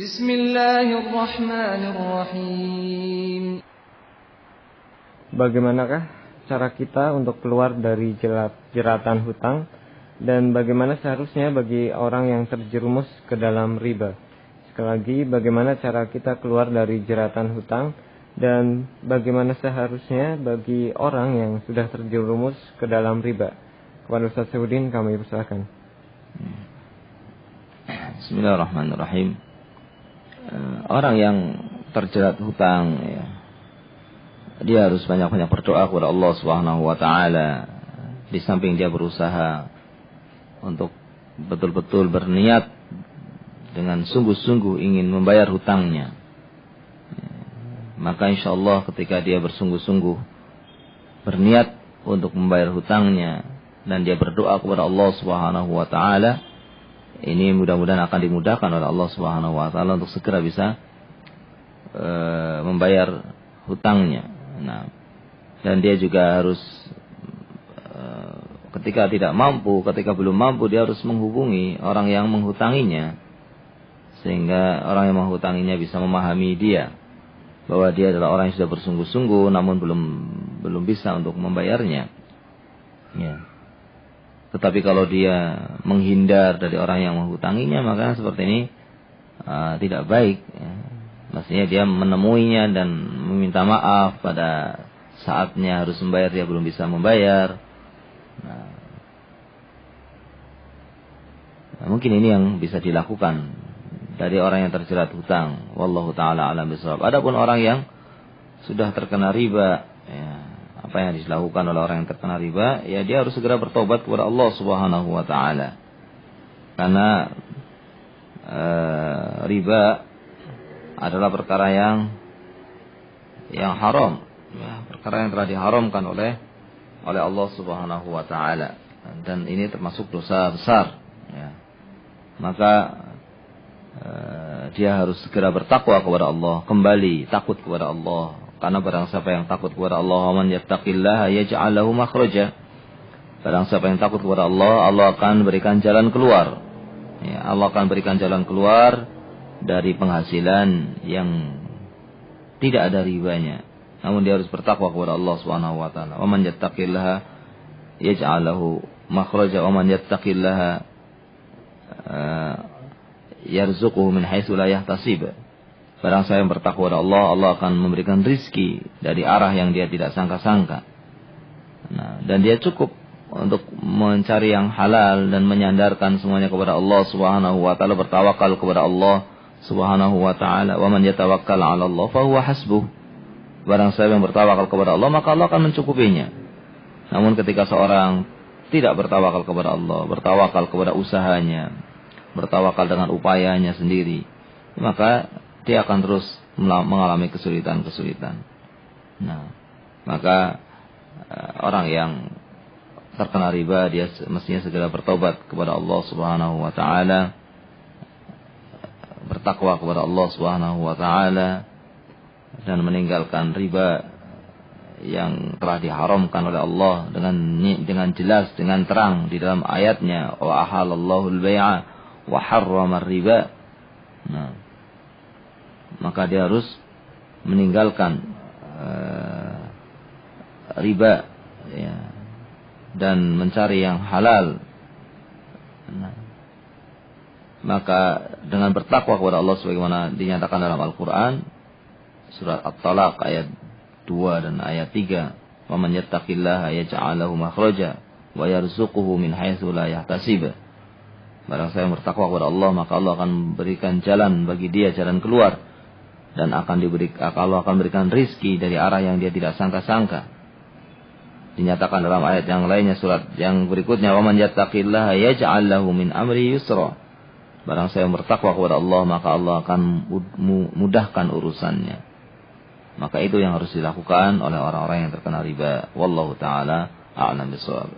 Bismillahirrahmanirrahim. Bagaimanakah cara kita untuk keluar dari jeratan hutang, dan bagaimana seharusnya bagi orang yang terjerumus ke dalam riba? Sekali lagi, bagaimana cara kita keluar dari jeratan hutang, dan bagaimana seharusnya bagi orang yang sudah terjerumus ke dalam riba? Kepada Ustaz Saifuddin kami persilakan. Bismillahirrahmanirrahim. Orang yang terjerat hutang, ya, dia harus banyak-banyak berdoa kepada Allah Subhanahu wa taala. Di samping dia berusaha untuk betul-betul berniat dengan sungguh-sungguh ingin membayar hutangnya. Maka insyaallah ketika dia bersungguh-sungguh berniat untuk membayar hutangnya dan dia berdoa kepada Allah Subhanahu wa taala, ini mudah-mudahan akan dimudahkan oleh Allah Subhanahu wa taala untuk segera bisa membayar hutangnya. Nah, dan dia juga harus ketika belum mampu, dia harus menghubungi orang yang menghutanginya, sehingga orang yang menghutanginya bisa memahami dia bahwa dia adalah orang yang sudah bersungguh-sungguh namun belum bisa untuk membayarnya. Ya. Tetapi kalau dia menghindar dari orang yang menghutanginya, maka seperti ini tidak baik. Ya. Maksudnya dia menemuinya dan meminta maaf pada saatnya harus membayar, dia belum bisa membayar. Nah, mungkin ini yang bisa dilakukan dari orang yang terjerat hutang. Wallahu ta'ala a'lam bishawab. Adapun orang yang sudah terkena riba, ya, apa yang dilakukan oleh orang yang terkena riba, ya dia harus segera bertobat kepada Allah Subhanahu wa taala. Karena riba adalah perkara yang haram, ya, perkara yang telah diharamkan oleh Allah Subhanahu wa taala, dan ini termasuk dosa besar, ya. Maka dia harus segera bertakwa kepada Allah, kembali takut kepada Allah, karena barang siapa yang takut kepada Allah, man yattaqillaha yaj'al lahu makhraja. Barang siapa yang takut kepada Allah, Allah akan berikan jalan keluar. Ya, Allah akan berikan jalan keluar dari penghasilan yang tidak ada ribanya. Namun dia harus bertakwa kepada Allah Subhanahu wa taala. Wa man yattaqillaha yaj'al lahu makhraja wa man yattaqillaha yarzuquhu min haitsu la yahtasib. Barang siapa yang bertakwa kepada Allah, Allah akan memberikan rizki dari arah yang dia tidak sangka-sangka. Nah, dan dia cukup untuk mencari yang halal dan menyandarkan semuanya kepada Allah Subhanahu wa taala, bertawakal kepada Allah Subhanahu wa ta'ala. Wa man yatawakkal 'ala Allah fa huwa hasbuh. Barang siapa yang bertawakal kepada Allah, maka Allah akan mencukupinya. Namun ketika seorang tidak bertawakal kepada Allah, bertawakal kepada usahanya, bertawakal dengan upayanya sendiri, maka dia akan terus mengalami kesulitan-kesulitan. Nah, maka orang yang terkena riba, dia mestinya segera bertobat kepada Allah Subhanahu wa ta'ala, bertakwa kepada Allah Subhanahu wa taala, dan meninggalkan riba yang telah diharamkan oleh Allah dengan jelas, dengan terang di dalam ayatnya, wa ahalallahu al-bai'a wa harrama ar-riba. Nah, maka dia harus meninggalkan riba, ya, dan mencari yang halal. Nah, maka dengan bertakwa kepada Allah sebagaimana dinyatakan dalam Al-Quran, surat At-Talaq ayat 2 dan ayat 3, wa man yattaqillaha yaj'al lahu makhraja wa yarzuquhu min haitsu la yahtasib. Barang siapa yang bertakwa kepada Allah, maka Allah akan berikan jalan bagi dia, jalan keluar, dan Allah akan berikan rizki dari arah yang dia tidak sangka-sangka. Dinyatakan dalam ayat yang lainnya, surat yang berikutnya, wa man yattaqillaha yaj'al lahu min amri yusra. Barang siapa yang bertakwa kepada Allah, maka Allah akan mudahkan urusannya. Maka itu yang harus dilakukan oleh orang-orang yang terkena riba. Wallahu ta'ala a'lam bishawab.